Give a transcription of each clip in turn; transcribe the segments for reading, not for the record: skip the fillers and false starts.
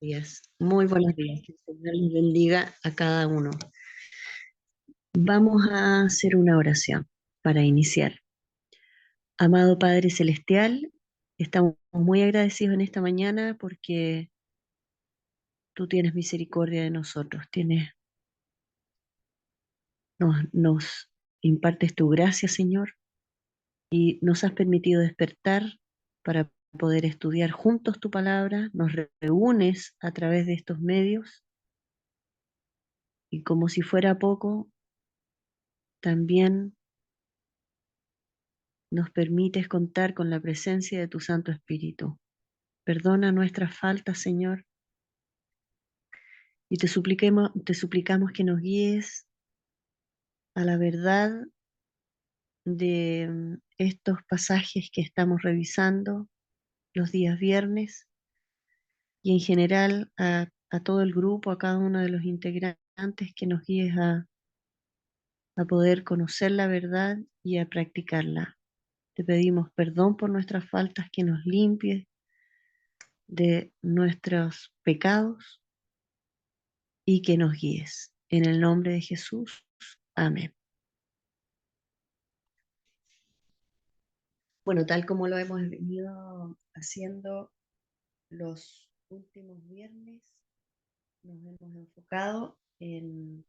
Días. Muy buenos días. Que el Señor les bendiga a cada uno. Vamos a hacer una oración para iniciar. Amado Padre Celestial, estamos muy agradecidos en esta mañana porque tú tienes misericordia de nosotros, nos impartes tu gracia, Señor, y nos has permitido despertar para poder estudiar juntos tu palabra, nos reúnes a través de estos medios y como si fuera poco, también nos permites contar con la presencia de tu Santo Espíritu. Perdona nuestras faltas, Señor, y te suplicamos que nos guíes a la verdad de estos pasajes que estamos revisando los días viernes y en general a todo el grupo, a cada uno de los integrantes, que nos guíes a poder conocer la verdad y a practicarla. Te pedimos perdón por nuestras faltas, que nos limpies de nuestros pecados y que nos guíes. En el nombre de Jesús. Amén. Bueno, tal como lo hemos venido haciendo los últimos viernes, nos hemos enfocado en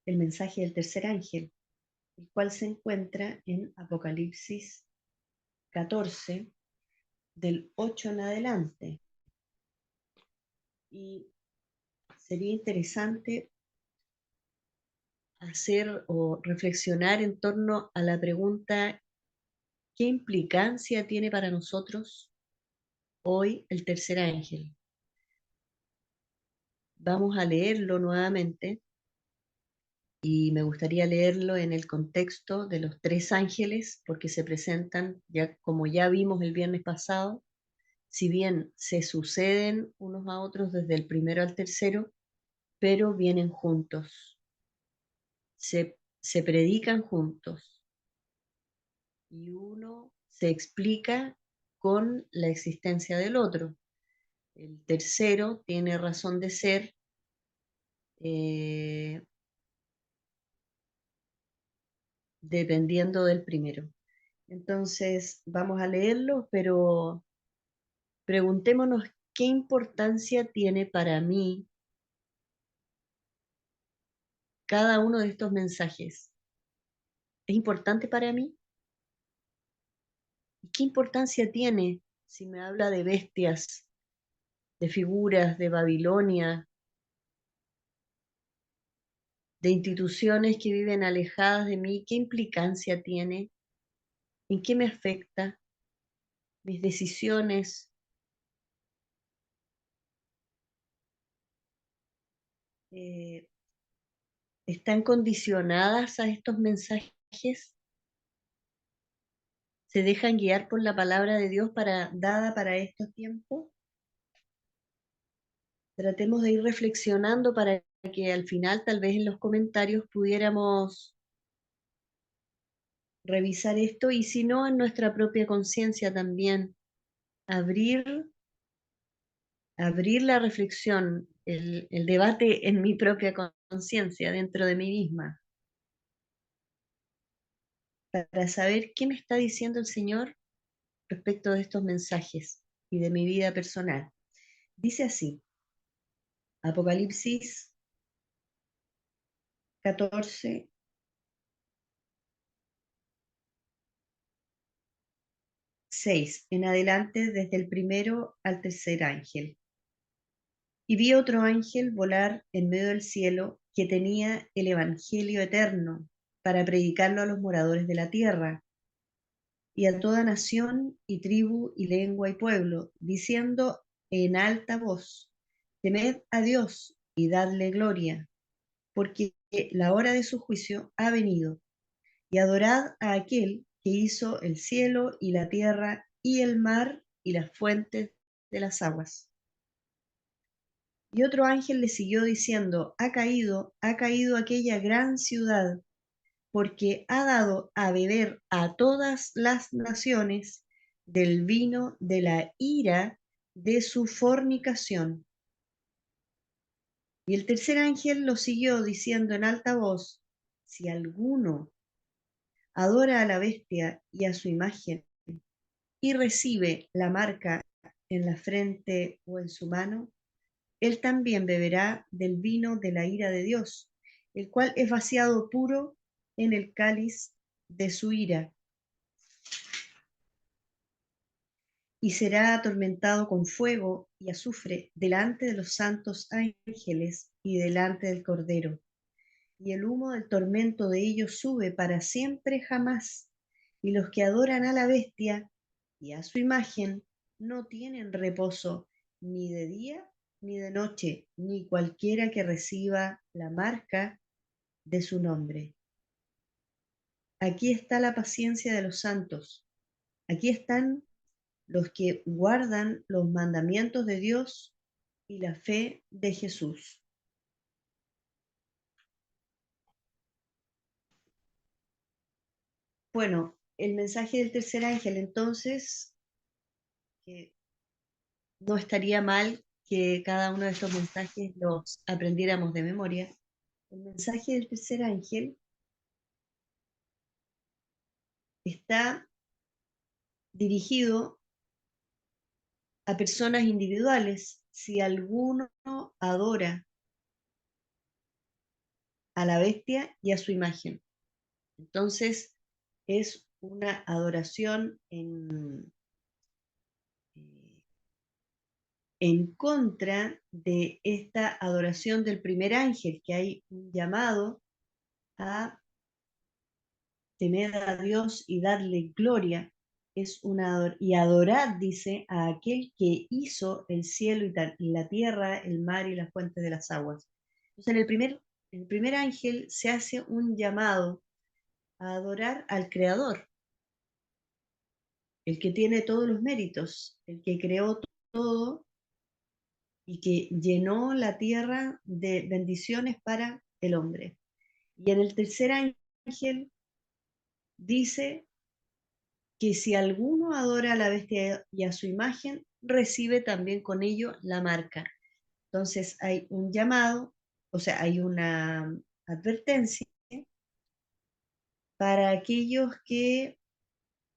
el mensaje del tercer ángel, el cual se encuentra en Apocalipsis 14, del 8 en adelante. Y sería interesante hacer o reflexionar en torno a la pregunta: ¿qué implicancia tiene para nosotros hoy el tercer ángel? Vamos a leerlo nuevamente y me gustaría leerlo en el contexto de los tres ángeles, porque se presentan, ya como ya vimos el viernes pasado, si bien se suceden unos a otros desde el primero al tercero, pero vienen juntos, se predican juntos y uno se explica con la existencia del otro. El tercero tiene razón de ser eh, dependiendo del primero. Entonces, vamos a leerlo, pero preguntémonos qué importancia tiene para mí cada uno de estos mensajes. ¿Es importante para mí? ¿Y qué importancia tiene si me habla de bestias, de figuras, de Babilonia, de instituciones que viven alejadas de mí? ¿Qué implicancia tiene? ¿En qué me afecta? ¿Mis decisiones eh, están condicionadas a estos mensajes? ¿Se dejan guiar por la palabra de Dios dada para estos tiempos? Tratemos de ir reflexionando para que al final, tal vez en los comentarios, pudiéramos revisar esto y si no, en nuestra propia conciencia también, abrir, abrir la reflexión, el debate en mi propia conciencia, dentro de mí misma, para saber qué me está diciendo el Señor respecto de estos mensajes y de mi vida personal. Dice así, Apocalipsis 14, en adelante, desde el primero al tercer ángel. Y vi otro ángel volar en medio del cielo, que tenía el evangelio eterno para predicarlo a los moradores de la tierra y a toda nación y tribu y lengua y pueblo, diciendo en alta voz: temed a Dios y dadle gloria, porque la hora de su juicio ha venido, y adorad a aquel que hizo el cielo y la tierra y el mar y las fuentes de las aguas. Y otro ángel le siguió diciendo: ha caído aquella gran ciudad, porque ha dado a beber a todas las naciones del vino de la ira de su fornicación. Y el tercer ángel lo siguió diciendo en alta voz: si alguno adora a la bestia y a su imagen y recibe la marca en la frente o en su mano, él también beberá del vino de la ira de Dios, el cual es vaciado puro en el cáliz de su ira, y será atormentado con fuego y azufre delante de los santos ángeles y delante del Cordero. Y el humo del tormento de ellos sube para siempre jamás. Y los que adoran a la bestia y a su imagen no tienen reposo ni de día ni de noche, ni cualquiera que reciba la marca de su nombre. Aquí está la paciencia de los santos. Aquí están los que guardan los mandamientos de Dios y la fe de Jesús. Bueno, el mensaje del tercer ángel, entonces, que no estaría mal que cada uno de estos mensajes los aprendiéramos de memoria. El mensaje del tercer ángel está dirigido a personas individuales. Si alguno adora a la bestia y a su imagen, entonces es una adoración en contra de esta adoración del primer ángel, que hay un llamado a temer a Dios y darle gloria, es y adorar, dice, a aquel que hizo el cielo y la tierra, el mar y las fuentes de las aguas. Entonces, el primer ángel se hace un llamado a adorar al Creador, el que tiene todos los méritos, el que creó todo y que llenó la tierra de bendiciones para el hombre. Y en el tercer ángel dice que si alguno adora a la bestia y a su imagen, recibe también con ello la marca. Entonces hay un llamado, o sea, hay una advertencia para aquellos que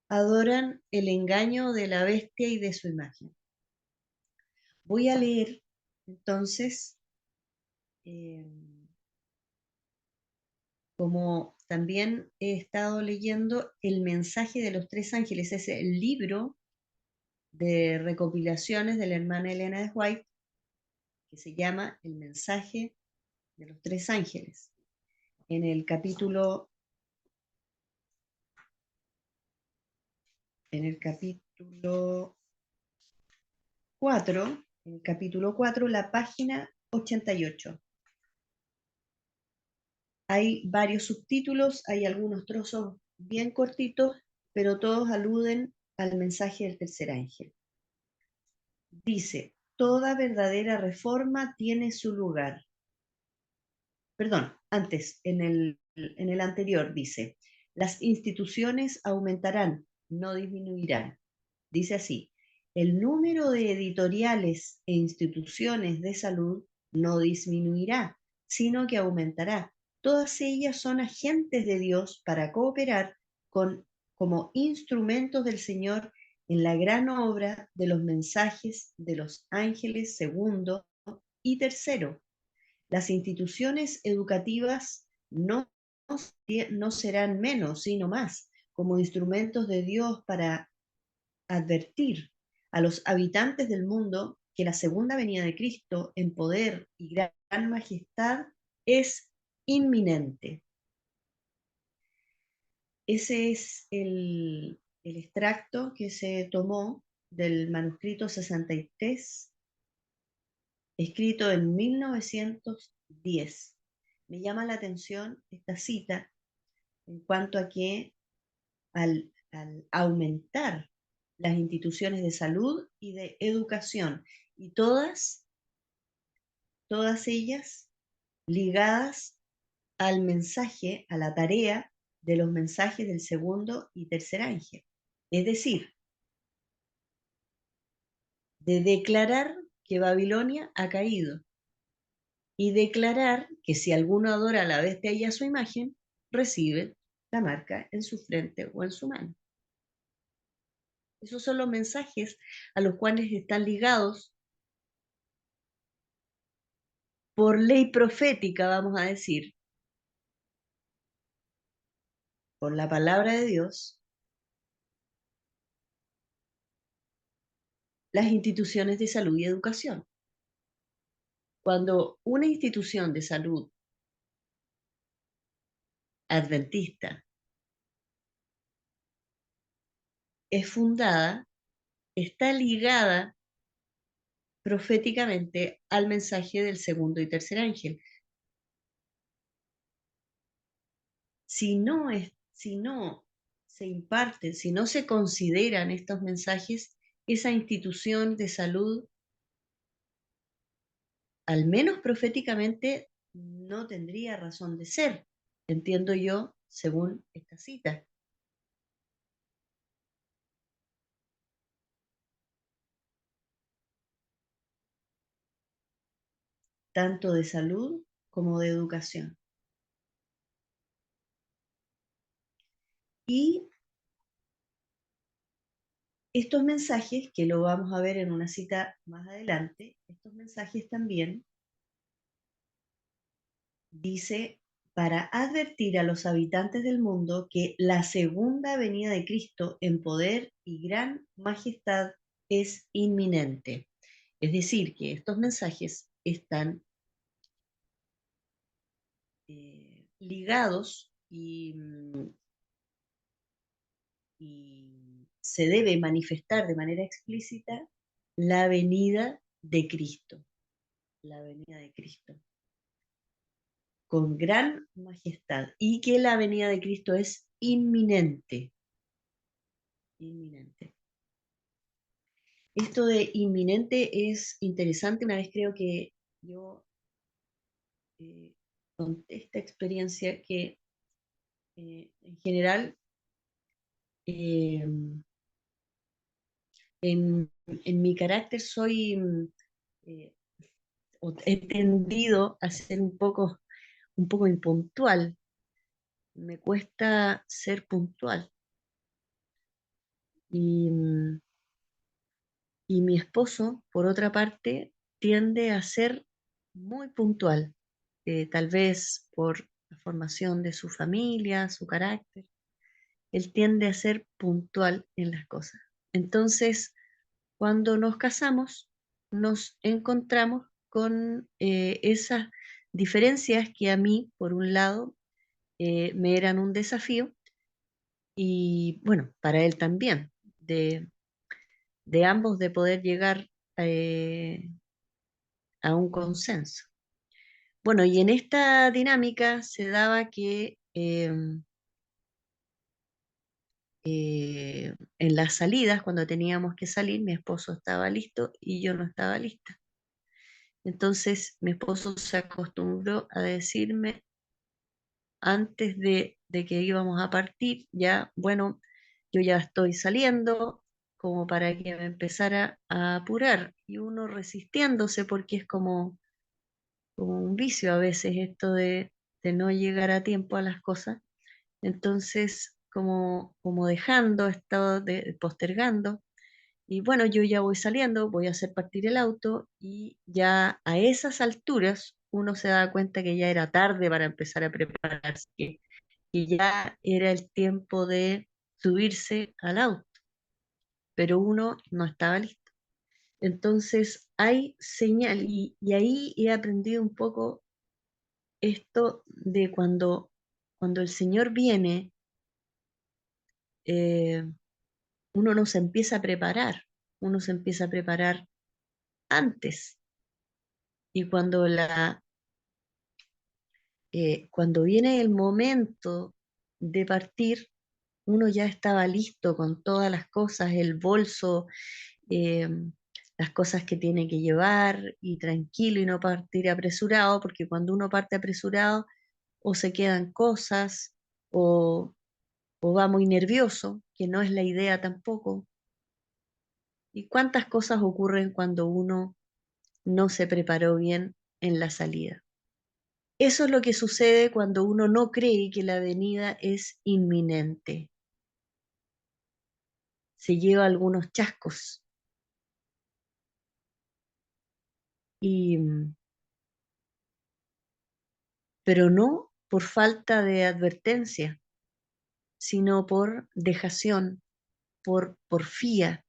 adoran el engaño de la bestia y de su imagen. Voy a leer entonces, eh, como también he estado leyendo el mensaje de los tres ángeles, es el libro de recopilaciones de la hermana Elena de White, que se llama El mensaje de los tres ángeles. En el capítulo, en el capítulo 4, en el capítulo 4, la página 88. Hay varios subtítulos, hay algunos trozos bien cortitos, pero todos aluden al mensaje del tercer ángel. Dice: toda verdadera reforma tiene su lugar. Perdón, antes, en el anterior dice: las instituciones aumentarán, no disminuirán. Dice así: el número de editoriales e instituciones de salud no disminuirá, sino que aumentará. Todas ellas son agentes de Dios para cooperar como instrumentos del Señor en la gran obra de los mensajes de los ángeles segundo y tercero. Las instituciones educativas no serán menos, sino más, como instrumentos de Dios para advertir a los habitantes del mundo que la segunda venida de Cristo en poder y gran majestad es inminente. Ese es el extracto que se tomó del manuscrito 63, escrito en 1910. Me llama la atención esta cita en cuanto a que al aumentar las instituciones de salud y de educación, y todas ellas ligadas al mensaje, a la tarea de los mensajes del segundo y tercer ángel. Es decir, de declarar que Babilonia ha caído y declarar que si alguno adora a la bestia y a su imagen, recibe la marca en su frente o en su mano. Esos son los mensajes a los cuales están ligados por ley profética, vamos a decir, por la palabra de Dios, las instituciones de salud y educación. Cuando una institución de salud adventista es fundada, está ligada proféticamente al mensaje del segundo y tercer ángel. Si no se imparten, si no se consideran estos mensajes, esa institución de salud, al menos proféticamente, no tendría razón de ser, entiendo yo, según esta cita. Tanto de salud como de educación. Y estos mensajes, que lo vamos a ver en una cita más adelante, estos mensajes también dice para advertir a los habitantes del mundo que la segunda venida de Cristo en poder y gran majestad es inminente. Es decir, que estos mensajes están ligados y se debe manifestar de manera explícita la venida de Cristo, la venida de Cristo, con gran majestad, y que la venida de Cristo es inminente, inminente. Esto de inminente es interesante. Una vez creo que yo conté esta experiencia que en general eh, en mi carácter soy, eh, he tendido a ser un poco impuntual. Me cuesta ser puntual. Y, y mi esposo, por otra parte, tiende a ser muy puntual, tal vez por la formación de su familia, su carácter. Él tiende a ser puntual en las cosas. Entonces, cuando nos casamos, nos encontramos con esas diferencias que a mí, por un lado, me eran un desafío y bueno, para él también, de ambos de poder llegar eh, a un consenso. Bueno, y en esta dinámica se daba que en las salidas, cuando teníamos que salir, mi esposo estaba listo y yo no estaba lista. Entonces mi esposo se acostumbró a decirme antes de que íbamos a partir, ya, bueno, yo ya estoy saliendo, como para que me empezara a apurar. Y uno resistiéndose porque es como un vicio a veces esto de no llegar a tiempo a las cosas. Entonces, como dejando, estado postergando. Y bueno, yo ya voy saliendo, voy a hacer partir el auto y ya a esas alturas uno se da cuenta que ya era tarde para empezar a prepararse, que ya era el tiempo de subirse al auto, pero uno no estaba listo. Entonces hay señal y ahí he aprendido un poco esto de cuando el Señor viene, eh, uno no se empieza a preparar, uno se empieza a preparar antes. Y cuando viene el momento de partir, uno ya estaba listo con todas las cosas, el bolso, eh, las cosas que tiene que llevar y tranquilo y no partir apresurado, porque cuando uno parte apresurado o se quedan cosas o, o va muy nervioso, que no es la idea tampoco. ¿Y cuántas cosas ocurren cuando uno no se preparó bien en la salida? Eso es lo que sucede cuando uno no cree que la venida es inminente. Se lleva algunos chascos. Y, pero no por falta de advertencia, sino por dejación, por porfía.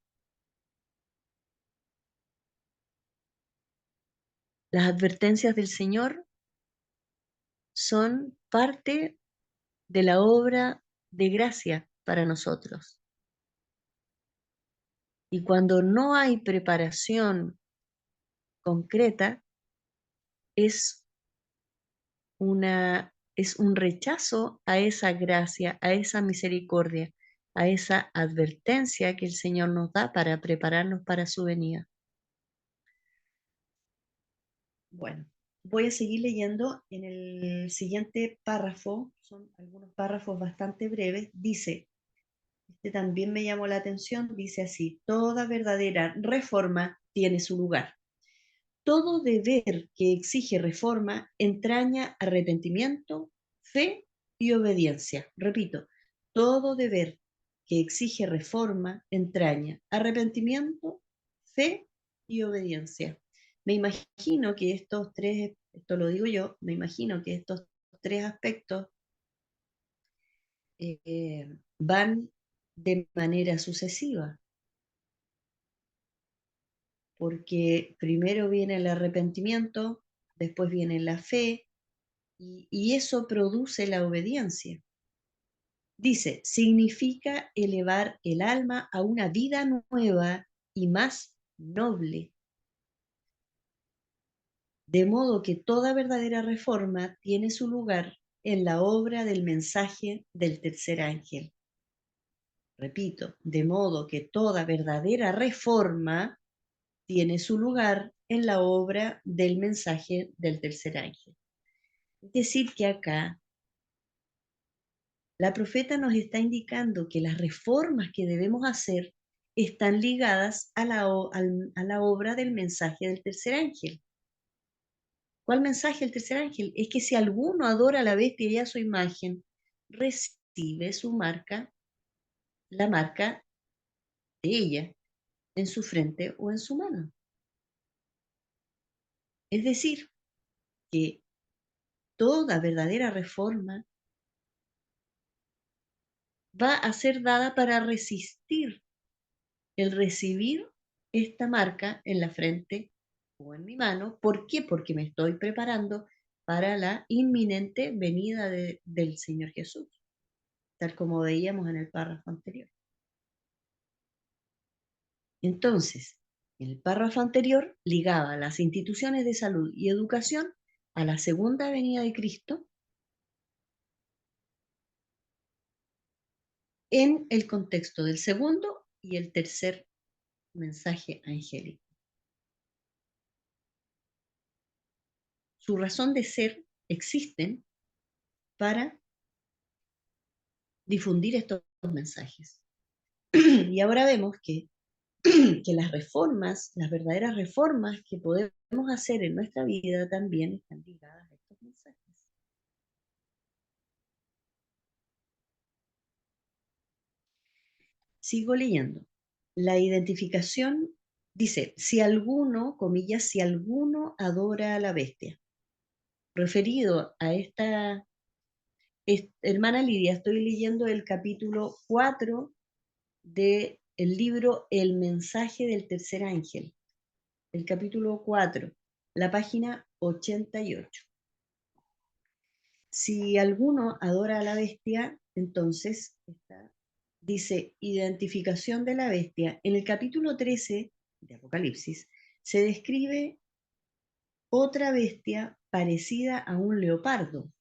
Las advertencias del Señor son parte de la obra de gracia para nosotros. Y cuando no hay preparación concreta, es es un rechazo a esa gracia, a esa misericordia, a esa advertencia que el Señor nos da para prepararnos para su venida. Bueno, voy a seguir leyendo en el siguiente párrafo, son algunos párrafos bastante breves, dice, este también me llamó la atención, dice así, toda verdadera reforma tiene su lugar. Todo deber que exige reforma entraña arrepentimiento, fe y obediencia. Repito, todo deber que exige reforma entraña arrepentimiento, fe y obediencia. Me imagino que estos tres, esto lo digo yo, me imagino que estos tres aspectos van de manera sucesiva, porque primero viene el arrepentimiento, después viene la fe, y eso produce la obediencia. Dice, significa elevar el alma a una vida nueva y más noble. De modo que toda verdadera reforma tiene su lugar en la obra del mensaje del tercer ángel. Repito, de modo que toda verdadera reforma tiene su lugar en la obra del mensaje del tercer ángel. Es decir, que acá la profeta nos está indicando que las reformas que debemos hacer están ligadas a la obra del mensaje del tercer ángel. ¿Cuál mensaje del tercer ángel? Es que si alguno adora a la bestia y a su imagen, recibe su marca, la marca de ella, en su frente o en su mano. Es decir, que toda verdadera reforma va a ser dada para resistir el recibir esta marca en la frente o en mi mano. ¿Por qué? Porque me estoy preparando para la inminente venida del Señor Jesús, tal como veíamos en el párrafo anterior. Entonces, el párrafo anterior ligaba las instituciones de salud y educación a la segunda venida de Cristo en el contexto del segundo y el tercer mensaje angélico. Su razón de ser existen para difundir estos mensajes. Y ahora vemos que las reformas, las verdaderas reformas que podemos hacer en nuestra vida también están ligadas a estos mensajes. Sigo leyendo. La identificación dice, si alguno, comillas, si alguno adora a la bestia. Referido a esta hermana Lidia, estoy leyendo el capítulo 4 del libro El mensaje del tercer ángel, el capítulo 4, la página 88. Si alguno adora a la bestia, entonces dice identificación de la bestia. En el capítulo 13 de Apocalipsis se describe otra bestia parecida a un leopardo,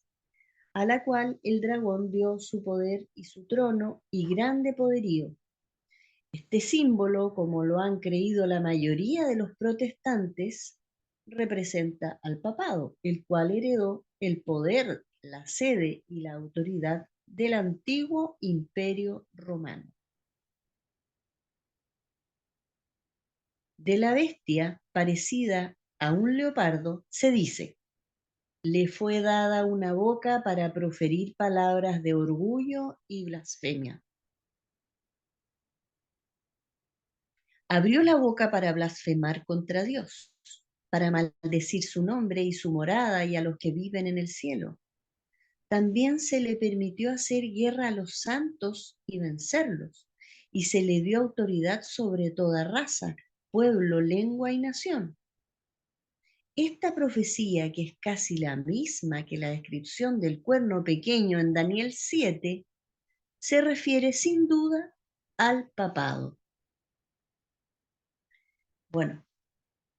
a la cual el dragón dio su poder y su trono y grande poderío. Este símbolo, como lo han creído la mayoría de los protestantes, representa al papado, el cual heredó el poder, la sede y la autoridad del antiguo imperio romano. De la bestia parecida a un leopardo se dice, le fue dada una boca para proferir palabras de orgullo y blasfemia. Abrió la boca para blasfemar contra Dios, para maldecir su nombre y su morada y a los que viven en el cielo. También se le permitió hacer guerra a los santos y vencerlos, y se le dio autoridad sobre toda raza, pueblo, lengua y nación. Esta profecía, que es casi la misma que la descripción del cuerno pequeño en Daniel 7, se refiere sin duda al papado. Bueno,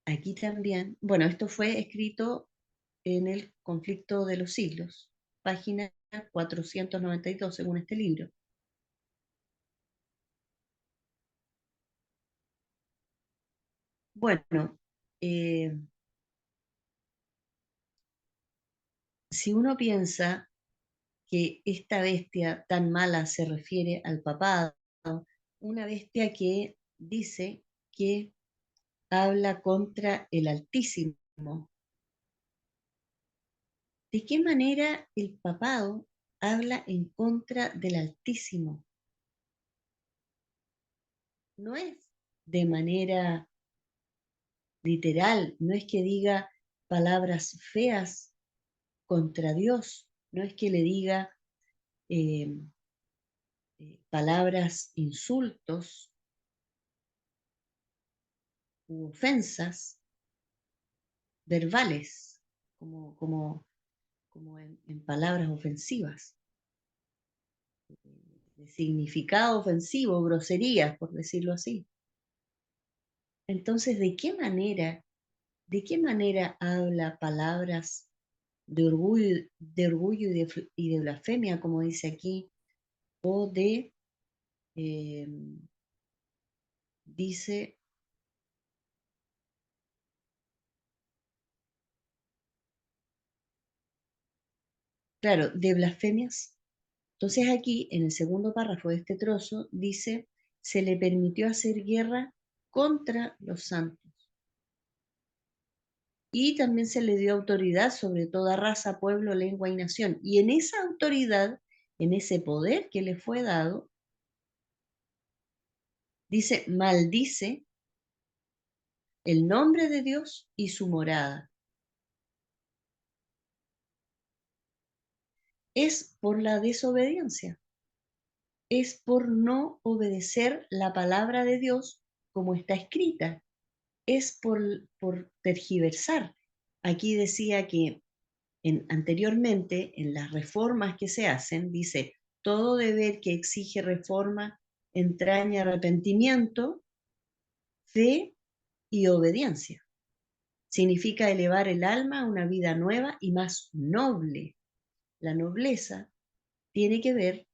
aquí también, bueno, esto fue escrito en el Conflicto de los Siglos, página 492 según este libro. Bueno, eh, si uno piensa que esta bestia tan mala se refiere al papado, una bestia que dice que habla contra el Altísimo, ¿de qué manera el papado habla en contra del Altísimo? No es de manera literal, no es que diga palabras feas contra Dios, no es que le diga eh, palabras, insultos u ofensas verbales, como en palabras ofensivas, de significado ofensivo, groserías, por decirlo así. Entonces, ¿de qué manera habla palabras de orgullo y de blasfemia, como dice aquí, o eh, dice, claro, de blasfemias? Entonces aquí, en el segundo párrafo de este trozo, dice, se le permitió hacer guerra contra los santos. Y también se le dio autoridad sobre toda raza, pueblo, lengua y nación. Y en esa autoridad, en ese poder que le fue dado, dice, maldice el nombre de Dios y su morada. Es por la desobediencia, es por no obedecer la palabra de Dios como está escrita, es por tergiversar. Aquí decía que anteriormente, en las reformas que se hacen, dice, todo deber que exige reforma entraña arrepentimiento, fe y obediencia. Significa elevar el alma a una vida nueva y más noble. La nobleza tiene que ver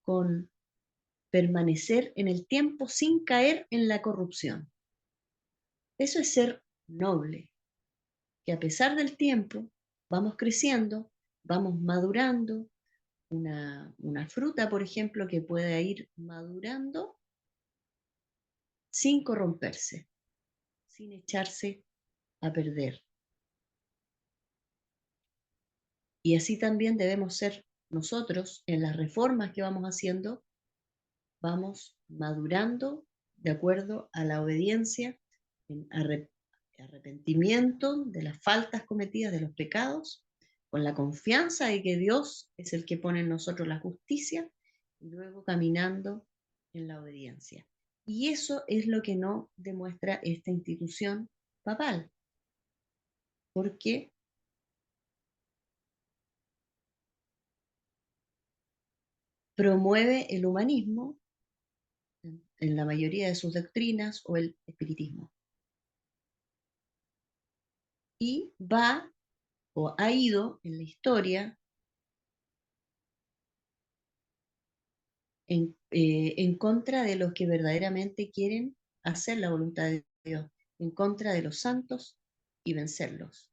con permanecer en el tiempo sin caer en la corrupción. Eso es ser noble, que a pesar del tiempo vamos creciendo, vamos madurando. Una fruta, por ejemplo, que pueda ir madurando sin corromperse, sin echarse a perder. Y así también debemos ser nosotros en las reformas que vamos haciendo, vamos madurando de acuerdo a la obediencia, en arrepentimiento de las faltas cometidas, de los pecados, con la confianza de que Dios es el que pone en nosotros la justicia, y luego caminando en la obediencia. Y eso es lo que no demuestra esta institución papal, porque promueve el humanismo en la mayoría de sus doctrinas o el espiritismo. Y va o ha ido en la historia en contra de los que verdaderamente quieren hacer la voluntad de Dios, en contra de los santos y vencerlos.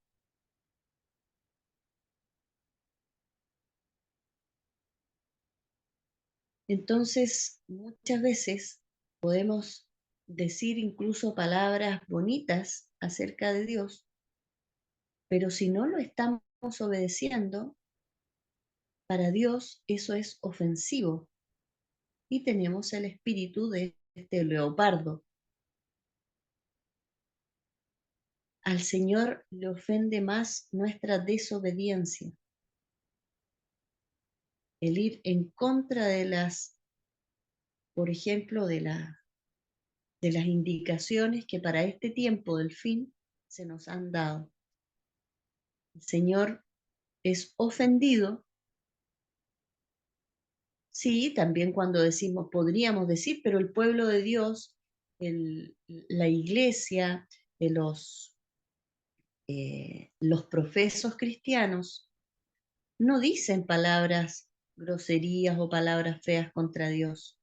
Entonces, muchas veces podemos decir incluso palabras bonitas acerca de Dios, Pero si no lo estamos obedeciendo, para Dios eso es ofensivo. Y tenemos el espíritu de este leopardo. Al Señor le ofende más nuestra desobediencia, el ir en contra de las, por ejemplo, de las indicaciones que para este tiempo del fin se nos han dado. El Señor es ofendido, sí, también cuando decimos, podríamos decir, pero el pueblo de Dios, la iglesia, los profesos cristianos, no dicen palabras groserías o palabras feas contra Dios.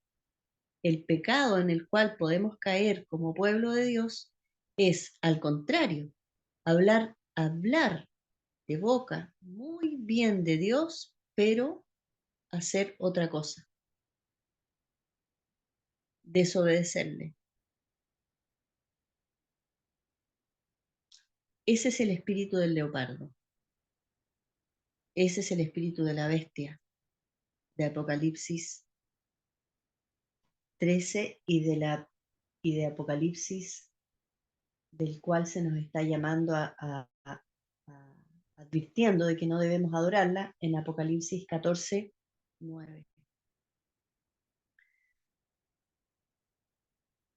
El pecado en el cual podemos caer como pueblo de Dios es, al contrario, hablar de boca muy bien de Dios, pero hacer otra cosa, desobedecerle. Ese es el espíritu del leopardo, ese es el espíritu de la bestia, de Apocalipsis 13 y de Apocalipsis, del cual se nos está llamando advirtiendo de que no debemos adorarla en Apocalipsis 14, 9.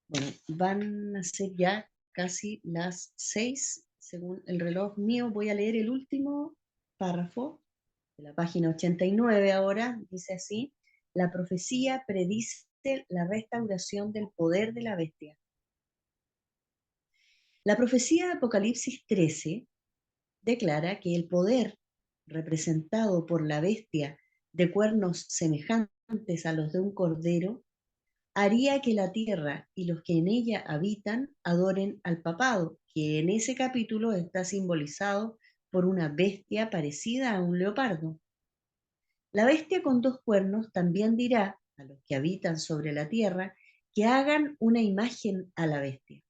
Bueno, van a ser ya casi las 6, según el reloj mío. Voy a leer el último párrafo de la página 89 ahora. Dice así: la profecía predice la restauración del poder de la bestia. La profecía de Apocalipsis 13 declara que el poder representado por la bestia de cuernos semejantes a los de un cordero haría que la tierra y los que en ella habitan adoren al papado, que en ese capítulo está simbolizado por una bestia parecida a un leopardo. La bestia con dos cuernos también dirá a los que habitan sobre la tierra que hagan una imagen a la bestia.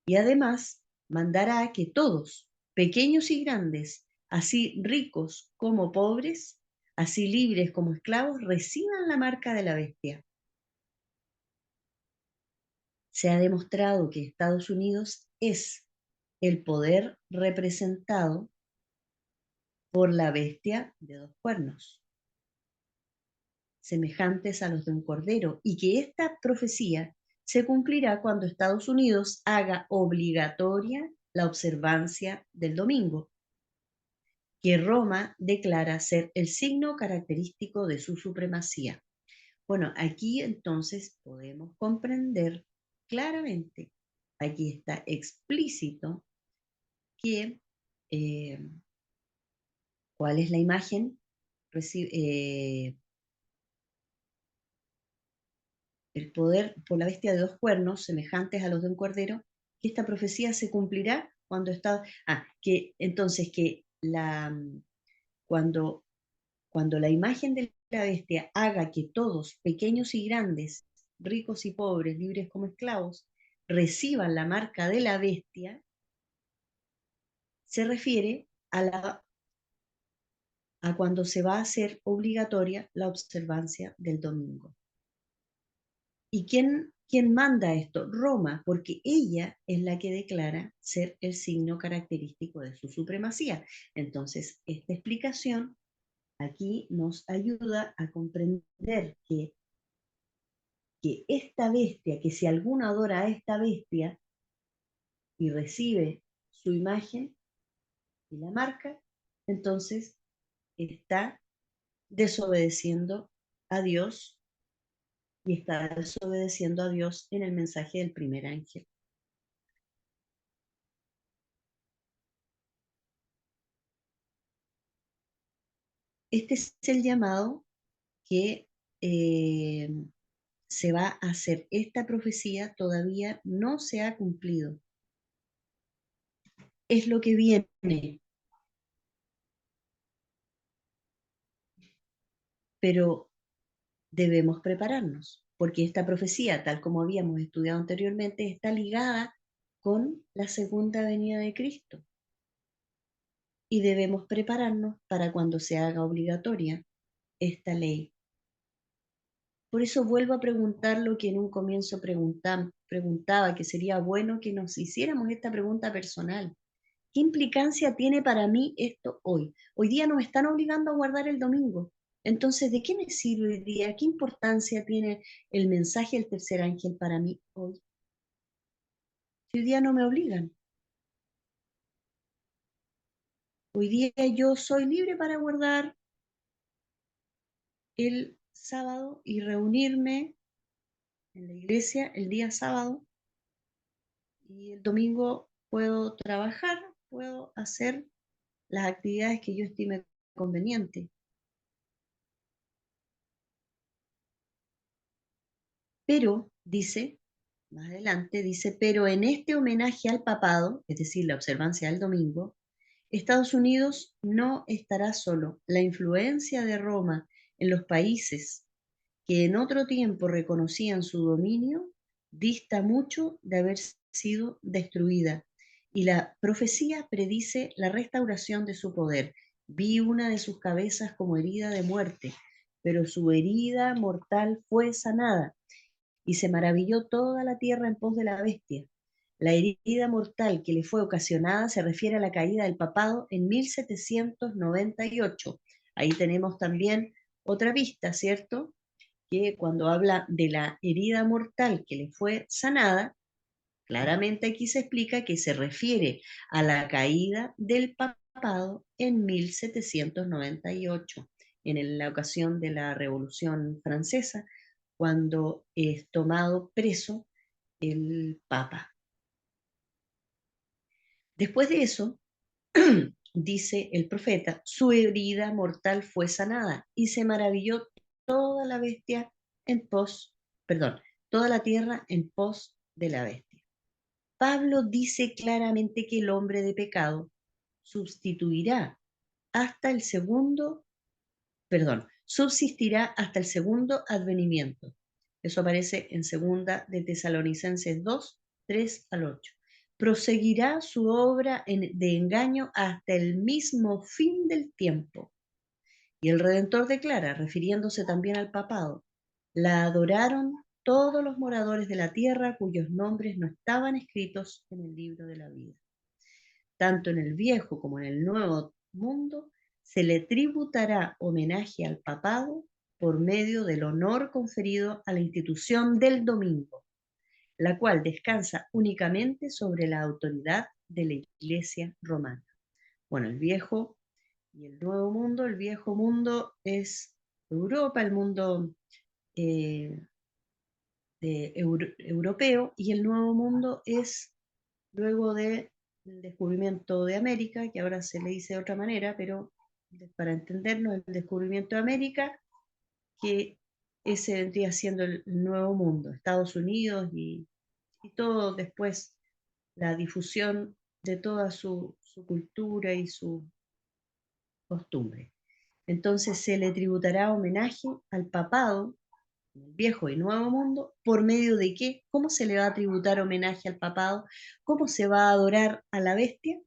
Y además mandará que todos, pequeños y grandes, así ricos como pobres, así libres como esclavos, reciban la marca de la bestia. Se ha demostrado que Estados Unidos es el poder representado por la bestia de dos cuernos, semejantes a los de un cordero, y que esta profecía se cumplirá cuando Estados Unidos haga obligatoria la observancia del domingo, que Roma declara ser el signo característico de su supremacía. Bueno, aquí entonces podemos comprender claramente, aquí está explícito que cuál es la imagen, el poder por la bestia de dos cuernos semejantes a los de un cordero, que esta profecía se cumplirá cuando está, que entonces que cuando, cuando la imagen de la bestia haga que todos, pequeños y grandes, ricos y pobres, libres como esclavos, reciban la marca de la bestia, se refiere a cuando se va a hacer obligatoria la observancia del domingo. ¿Y quién manda esto? Roma, porque ella es la que declara ser el signo característico de su supremacía. Entonces, esta explicación aquí nos ayuda a comprender que esta bestia, que si alguno adora a esta bestia y recibe su imagen y la marca, entonces está desobedeciendo a Dios y está desobedeciendo a Dios en el mensaje del primer ángel. Este es el llamado que eh, se va a hacer. Esta profecía todavía no se ha cumplido. Es lo que viene, pero debemos prepararnos, porque esta profecía, tal como habíamos estudiado anteriormente, está ligada con la segunda venida de Cristo. y debemos prepararnos para cuando se haga obligatoria esta ley. Por eso vuelvo a preguntar lo que en un comienzo preguntaba, que sería bueno que nos hiciéramos esta pregunta personal. ¿Qué implicancia tiene para mí esto hoy? Hoy día no me están obligando a guardar el domingo. Entonces, ¿de qué me sirve hoy día? ¿Qué importancia tiene el mensaje del tercer ángel para mí hoy? Si hoy día no me obligan. Hoy día yo soy libre para guardar el sábado y reunirme en la iglesia el día sábado, y el domingo puedo trabajar, puedo hacer las actividades que yo estime conveniente. Pero, dice, más adelante, dice, pero en este homenaje al papado, es decir, la observancia del domingo, Estados Unidos no estará solo. La influencia de Roma en los países que en otro tiempo reconocían su dominio dista mucho de haber sido destruida, y la profecía predice la restauración de su poder. Vi una de sus cabezas como herida de muerte, pero su herida mortal fue sanada, y se maravilló toda la tierra en pos de la bestia. La herida mortal que le fue ocasionada se refiere a la caída del papado en 1798. Ahí tenemos también otra vista, ¿cierto? Que cuando habla de la herida mortal que le fue sanada, claramente aquí se explica que se refiere a la caída del papado en 1798, en la ocasión de la Revolución Francesa, cuando es tomado preso el Papa. Después de eso, dice el profeta, su herida mortal fue sanada y se maravilló toda la bestia en pos, perdón, toda la tierra en pos de la bestia. Pablo dice claramente que el hombre de pecado sustituirá hasta el segundo, subsistirá hasta el segundo advenimiento. Eso aparece en segunda de Tesalonicenses 2, 3 al 8. Proseguirá su obra de engaño hasta el mismo fin del tiempo. Y el Redentor declara, refiriéndose también al papado, la adoraron todos los moradores de la tierra cuyos nombres no estaban escritos en el libro de la vida. Tanto en el viejo como en el nuevo mundo se le tributará homenaje al papado por medio del honor conferido a la institución del domingo, la cual descansa únicamente sobre la autoridad de la Iglesia romana. Bueno, el viejo y el nuevo mundo, el viejo mundo es Europa, el mundo eh, europeo, y el nuevo mundo es luego del descubrimiento de América, que ahora se le dice de otra manera, pero para entendernos, el descubrimiento de América, que ese vendría siendo el nuevo mundo, Estados Unidos y todo después, la difusión de toda su cultura y su costumbre. Entonces se le tributará homenaje al papado, en el viejo y nuevo mundo, ¿por medio de qué? ¿Cómo se le va a tributar homenaje al papado? ¿Cómo se va a adorar a la bestia?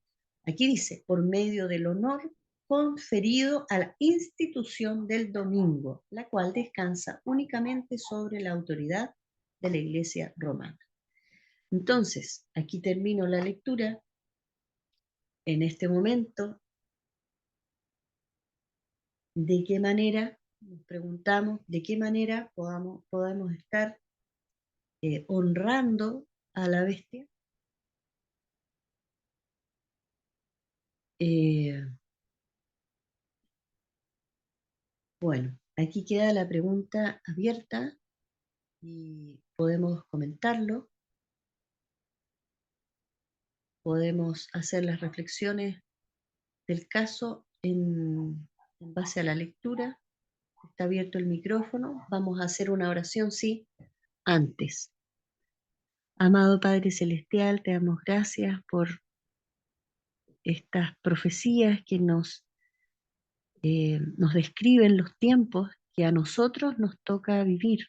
Aquí dice, por medio del honor conferido a la institución del domingo, la cual descansa únicamente sobre la autoridad de la Iglesia romana. Entonces, aquí termino la lectura. En este momento, ¿de qué manera, nos preguntamos, de qué manera podamos estar honrando a la bestia? Eh, bueno, aquí queda la pregunta abierta y podemos comentarlo, podemos hacer las reflexiones del caso en base a la lectura. Está abierto el micrófono. Vamos a hacer una oración, sí, antes. Amado Padre Celestial, te damos gracias por estas profecías que nos describen los tiempos que a nosotros nos toca vivir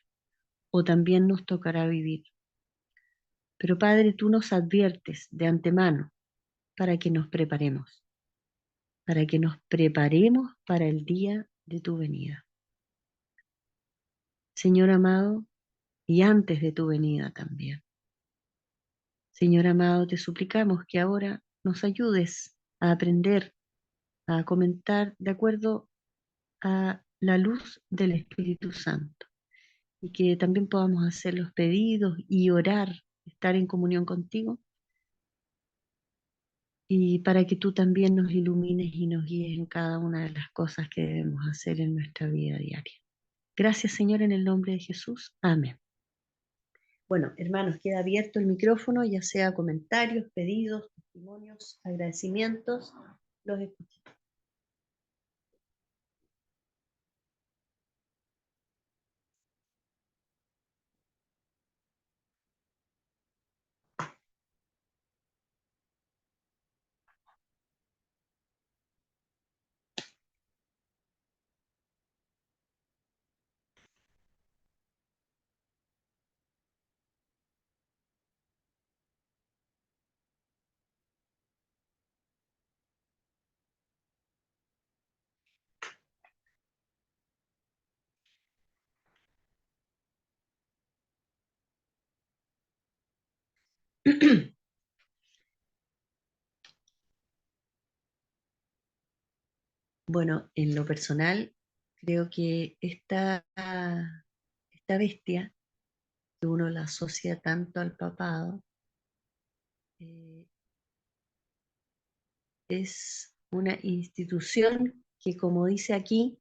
o también nos tocará vivir. Pero Padre, tú nos adviertes de antemano para que nos preparemos, para que nos preparemos para el día de tu venida. Señor amado, y antes de tu venida también. Señor amado, te suplicamos que ahora nos ayudes a aprender, a comentar de acuerdo a la luz del Espíritu Santo y que también podamos hacer los pedidos y orar, estar en comunión contigo y para que tú también nos ilumines y nos guíes en cada una de las cosas que debemos hacer en nuestra vida diaria. Gracias, Señor, en el nombre de Jesús. Amén. Bueno, hermanos, queda abierto el micrófono, ya sea comentarios, pedidos, testimonios, agradecimientos. Los escucho. Bueno, en lo personal, creo que esta bestia, que uno la asocia tanto al papado, eh, es una institución que, como dice aquí,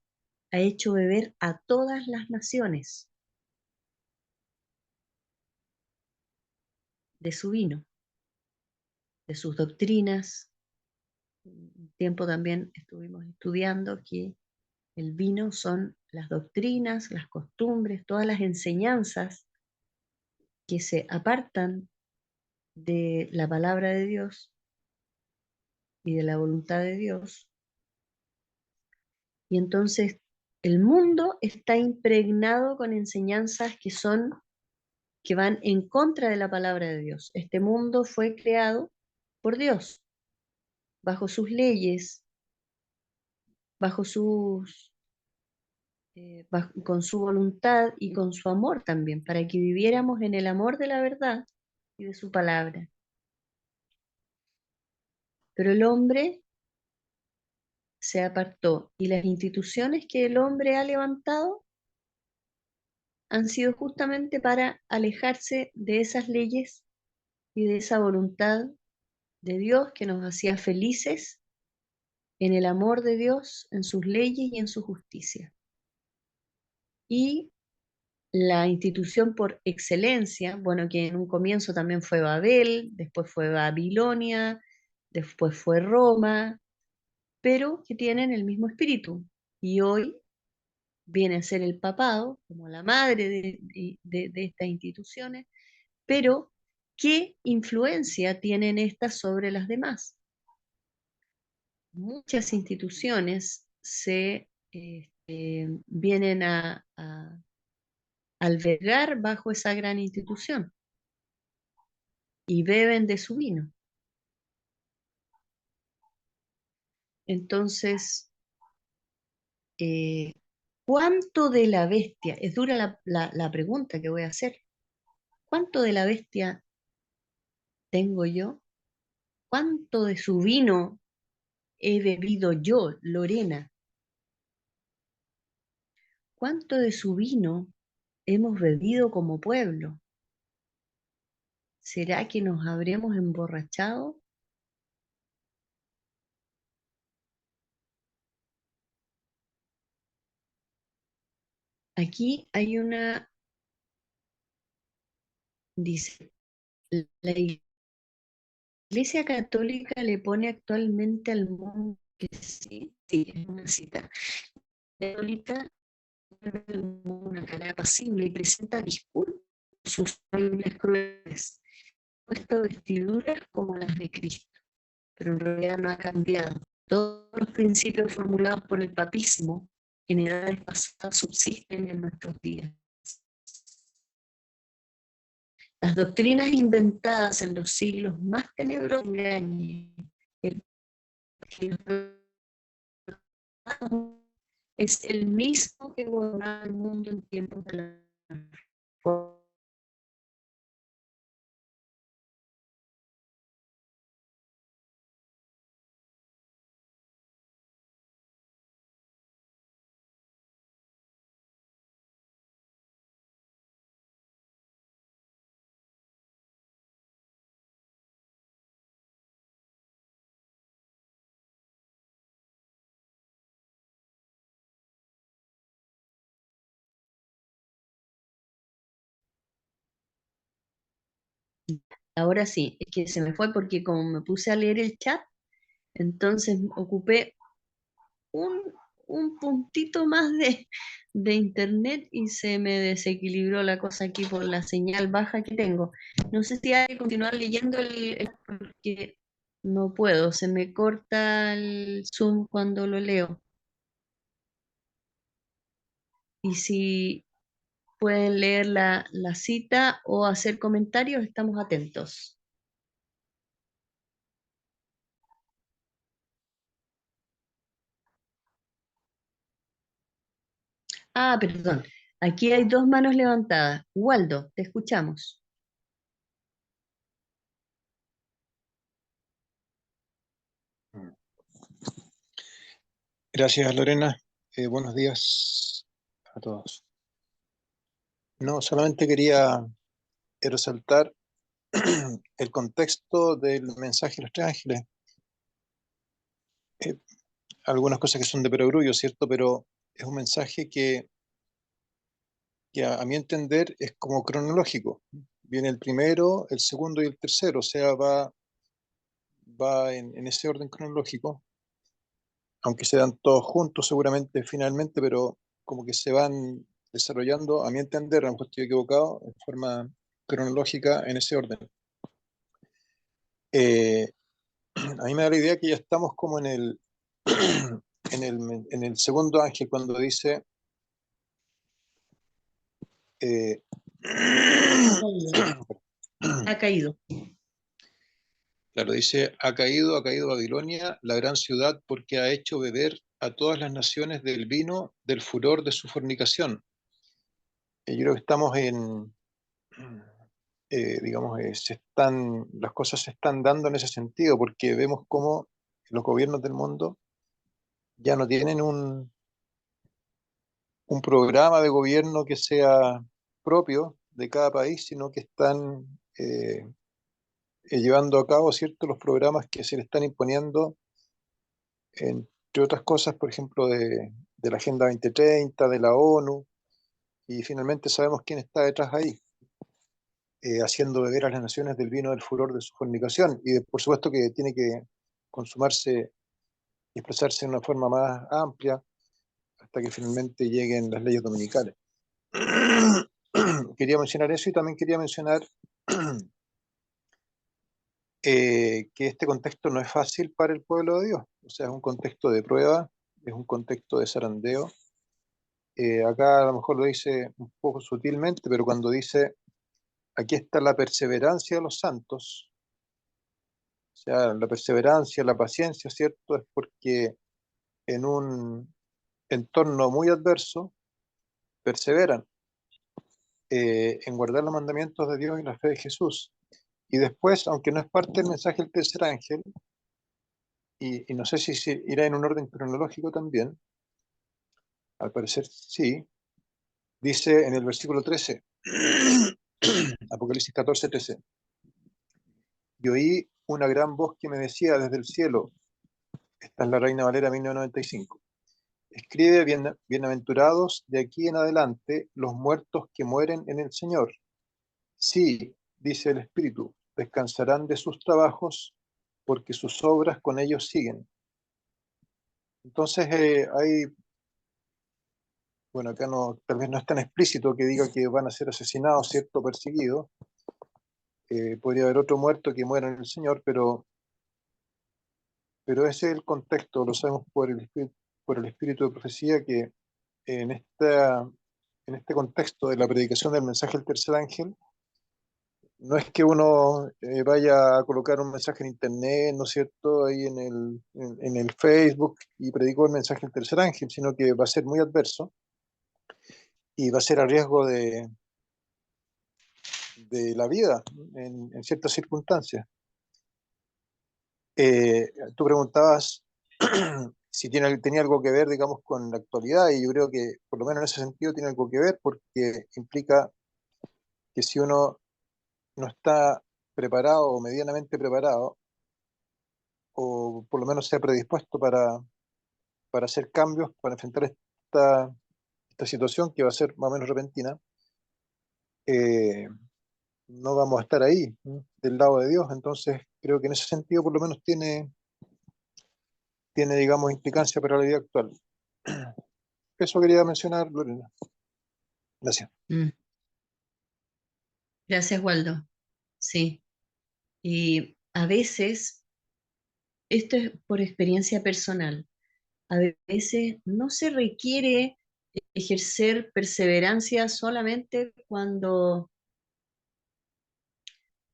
ha hecho beber a todas las naciones de su vino, de sus doctrinas. Un tiempo también estuvimos estudiando que el vino son las doctrinas, las costumbres, todas las enseñanzas que se apartan de la palabra de Dios y de la voluntad de Dios. Y entonces el mundo está impregnado con enseñanzas que van en contra de la palabra de Dios. Este mundo fue creado por Dios, bajo sus leyes, bajo con su voluntad y con su amor también, para que viviéramos en el amor de la verdad y de su palabra. Pero el hombre se apartó y las instituciones que el hombre ha levantado han sido justamente para alejarse de esas leyes y de esa voluntad de Dios que nos hacía felices en el amor de Dios, en sus leyes y en su justicia. Y la institución por excelencia, bueno, que en un comienzo también fue Babel, después fue Babilonia, después fue Roma, pero que tienen el mismo espíritu. Y hoy viene a ser el papado como la madre de estas instituciones, pero ¿qué influencia tienen estas sobre las demás? Muchas instituciones vienen a albergar bajo esa gran institución y beben de su vino. Entonces, ¿cuánto de la bestia? Es dura la pregunta que voy a hacer. ¿Cuánto de la bestia tengo yo? ¿Cuánto de su vino he bebido yo, Lorena? ¿Cuánto de su vino hemos bebido como pueblo? ¿Será que nos habremos emborrachado? Aquí hay dice, la Iglesia Católica le pone actualmente al mundo, que sí, sí, es una cita, la católica una cara apacible y presenta disculpas por sus horribles crueles, puesto vestiduras como las de Cristo, pero en realidad no ha cambiado. Todos los principios formulados por el papismo en edades pasadas subsisten en nuestros días. Las doctrinas inventadas en los siglos más tenebrosos engañan el es el mismo que gobernaba el mundo en tiempos de la Reforma. Ahora sí, es que se me fue porque como me puse a leer el chat, entonces ocupé un, un puntito más de internet y se me desequilibró la cosa aquí por la señal baja que tengo. No sé si hay que continuar leyendo porque no puedo, se me corta el Zoom cuando lo leo. Y si pueden leer la cita o hacer comentarios, estamos atentos. Ah, perdón. Aquí hay dos manos levantadas. Waldo, te escuchamos. Gracias, Lorena. Buenos días a todos. No, solamente quería resaltar el contexto del mensaje de los tres ángeles. Eh, Algunas cosas que son de perogrullo, ¿cierto? Pero es un mensaje que a mi entender es como cronológico. Viene el primero, el segundo y el tercero, o sea, va en ese orden cronológico, aunque se dan todos juntos seguramente finalmente, pero como que se van desarrollando, a mi entender, a lo mejor estoy equivocado, en forma cronológica en ese orden. Eh, a mí me da la idea que ya estamos como en el segundo ángel cuando dice, eh, Ha caído. claro, dice, ha caído Babilonia, la gran ciudad, porque ha hecho beber a todas las naciones del vino del furor de su fornicación. Yo creo que estamos digamos, las cosas se están dando en ese sentido, porque vemos cómo los gobiernos del mundo ya no tienen un programa de gobierno que sea propio de cada país, sino que están llevando a cabo, ¿cierto?, los programas que se le están imponiendo, entre otras cosas, por ejemplo, de la Agenda 2030, de la ONU, y finalmente sabemos quién está detrás ahí, haciendo beber a las naciones del vino del furor de su fornicación, y por supuesto que tiene que consumarse y expresarse de una forma más amplia hasta que finalmente lleguen las leyes dominicales. Quería mencionar eso y también quería mencionar que este contexto no es fácil para el pueblo de Dios, o sea, es un contexto de prueba, es un contexto de zarandeo. Acá a lo mejor lo dice un poco sutilmente, pero cuando dice, aquí está la perseverancia de los santos, o sea, la perseverancia, la paciencia, ¿cierto? Es porque en un entorno muy adverso perseveran en guardar los mandamientos de Dios y la fe de Jesús. Y después, aunque no es parte del mensaje del tercer ángel, y no sé si irá en un orden cronológico también, al parecer sí, dice en el versículo 13, Apocalipsis 14:13, y oí una gran voz que me decía desde el cielo, esta es la Reina Valera 1995, escribe, bienaventurados de aquí en adelante los muertos que mueren en el Señor. Sí, dice el Espíritu, descansarán de sus trabajos porque sus obras con ellos siguen. Entonces, bueno, acá no, tal vez no es tan explícito que diga que van a ser asesinados, ¿cierto? Perseguidos. Podría haber otro muerto que muera en el Señor, pero ese es el contexto, lo sabemos por el espíritu de profecía, que en, esta, en este contexto de la predicación del mensaje del tercer ángel, no es que uno vaya a colocar un mensaje en internet, ¿no es cierto?, ahí en el Facebook y predicó el mensaje del tercer ángel, sino que va a ser muy adverso y va a ser a riesgo de la vida en ciertas circunstancias. Tú preguntabas si tenía algo que ver, digamos, con la actualidad, y yo creo que por lo menos en ese sentido tiene algo que ver, porque implica que si uno no está preparado o medianamente preparado, o por lo menos sea predispuesto para hacer cambios, para enfrentar esta situación que va a ser más o menos repentina, eh, no vamos a estar ahí, ¿no?, del lado de Dios. Entonces, creo que en ese sentido por lo menos tiene, digamos, implicancia para la vida actual. Eso quería mencionar, Lorena. Gracias. Mm. Gracias, Waldo. Sí. Y a veces, esto es por experiencia personal, a veces no se requiere ejercer perseverancia solamente cuando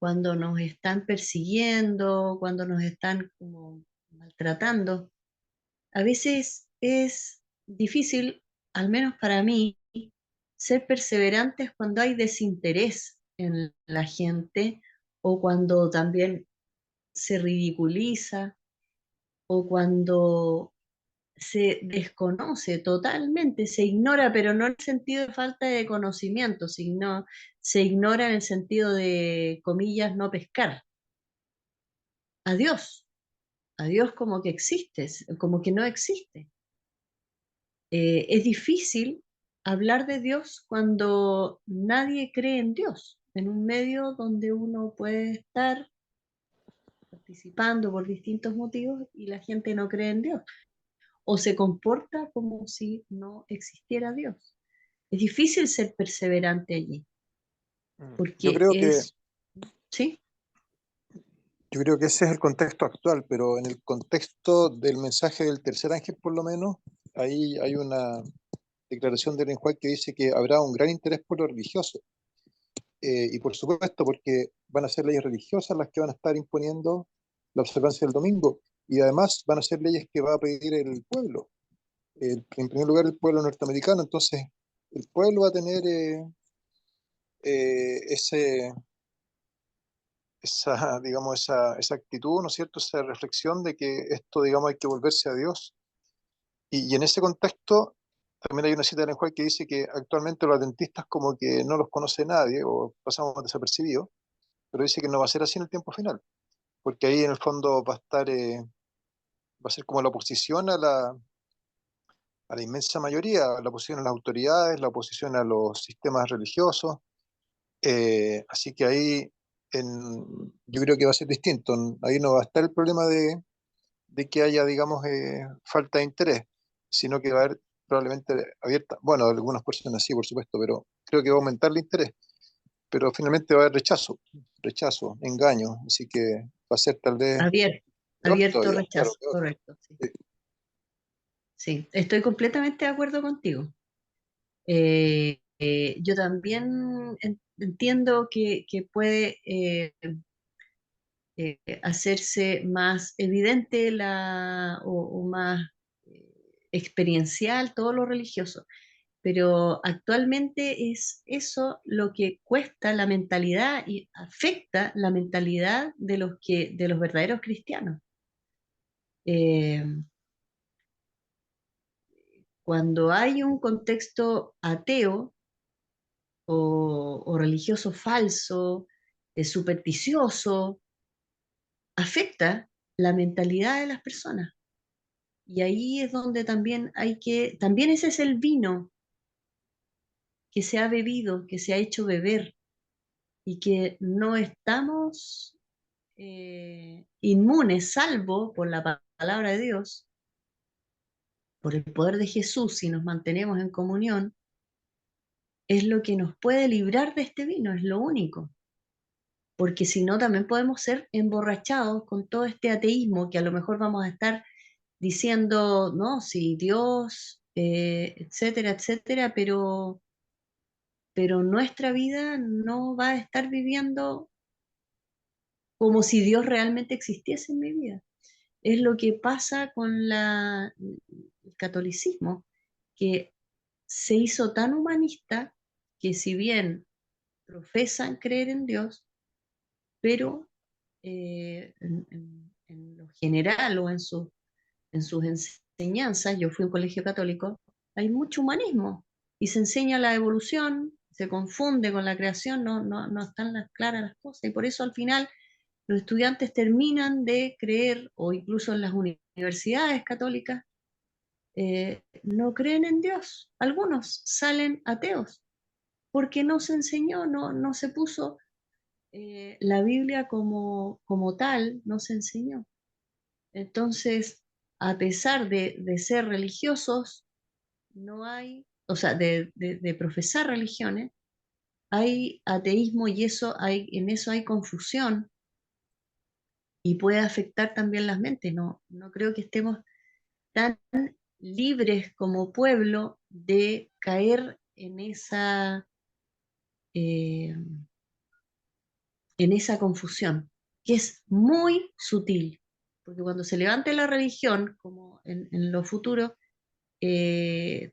nos están persiguiendo, cuando nos están como maltratando. A veces es difícil, al menos para mí, ser perseverantes cuando hay desinterés en la gente o cuando también se ridiculiza o cuando se desconoce totalmente, se ignora, pero no en el sentido de falta de conocimiento, sino se ignora en el sentido de, comillas, no pescar. Adiós, adiós como que existes, como que no existe. Es difícil hablar de Dios cuando nadie cree en Dios, en un medio donde uno puede estar participando por distintos motivos y la gente no cree en Dios o se comporta como si no existiera Dios. Es difícil ser perseverante allí, Yo porque creo que, es, ¿sí? yo creo que ese es el contexto actual, pero en el contexto del mensaje del tercer ángel, por lo menos, ahí hay una declaración de Ellen White que dice que habrá un gran interés por lo religioso. Y por supuesto, porque van a ser leyes religiosas las que van a estar imponiendo la observancia del domingo. Y además van a ser leyes que va a pedir el pueblo. En primer lugar, el pueblo norteamericano. Entonces, el pueblo va a tener ese, digamos, esa actitud, ¿no es cierto? Esa reflexión de que esto, digamos, hay que volverse a Dios. Y en ese contexto, también hay una cita de Ellen White que dice que actualmente los adventistas como que no los conoce nadie o pasamos desapercibidos, pero dice que no va a ser así en el tiempo final, porque ahí en el fondo va a ser como la oposición a la inmensa mayoría, la oposición a las autoridades, la oposición a los sistemas religiosos. Así que ahí yo creo que va a ser distinto. Ahí no va a estar el problema de que haya, digamos, falta de interés, sino que va a haber probablemente abierta, bueno, algunas personas sí, por supuesto, pero creo que va a aumentar el interés, pero finalmente va a haber rechazo, engaño, así que va a ser tal vez Abierto, peor abierto todavía, claro, rechazo, peor. correcto. Sí, Sí. sí, estoy completamente de acuerdo contigo. Yo también entiendo que puede hacerse más evidente o más eh, experiencial todo lo religioso, pero actualmente es eso lo que cuesta la mentalidad y afecta la mentalidad de los verdaderos cristianos. Eh, Cuando hay un contexto ateo o religioso falso, supersticioso, afecta la mentalidad de las personas. Y ahí es donde también ese es el vino que se ha bebido, que se ha hecho beber y que no estamos inmunes, salvo por la palabra de Dios, por el poder de Jesús, si nos mantenemos en comunión, es lo que nos puede librar de este vino, es lo único. Porque si no, también podemos ser emborrachados con todo este ateísmo que a lo mejor vamos a estar diciendo, no, sí, Dios, etcétera, etcétera, pero nuestra vida no va a estar viviendo como si Dios realmente existiese en mi vida. Es lo que pasa con el catolicismo, que se hizo tan humanista que si bien profesan creer en Dios, pero en lo general o en sus enseñanzas, yo fui a un colegio católico, hay mucho humanismo y se enseña la evolución, se confunde con la creación, no están claras las cosas y por eso al final los estudiantes terminan de creer, o incluso en las universidades católicas, no creen en Dios. Algunos salen ateos porque no se enseñó, no se puso la Biblia como tal, no se enseñó. Entonces, a pesar de ser religiosos, no hay, o sea, de profesar religiones, hay ateísmo y en eso hay confusión y puede afectar también las mentes. No creo que estemos tan libres como pueblo de caer eh, en esa confusión, que es muy sutil, porque cuando se levante la religión, como en lo futuro,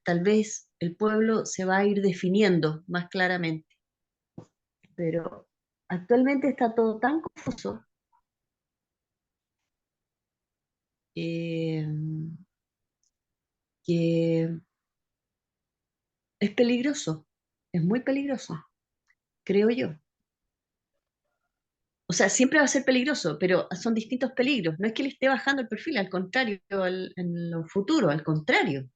tal vez el pueblo se va a ir definiendo más claramente, pero actualmente está todo tan confuso eh, que es peligroso, es muy peligroso, creo yo. O sea, siempre va a ser peligroso, pero son distintos peligros. No es que le esté bajando el perfil, al contrario, en lo futuro, al contrario.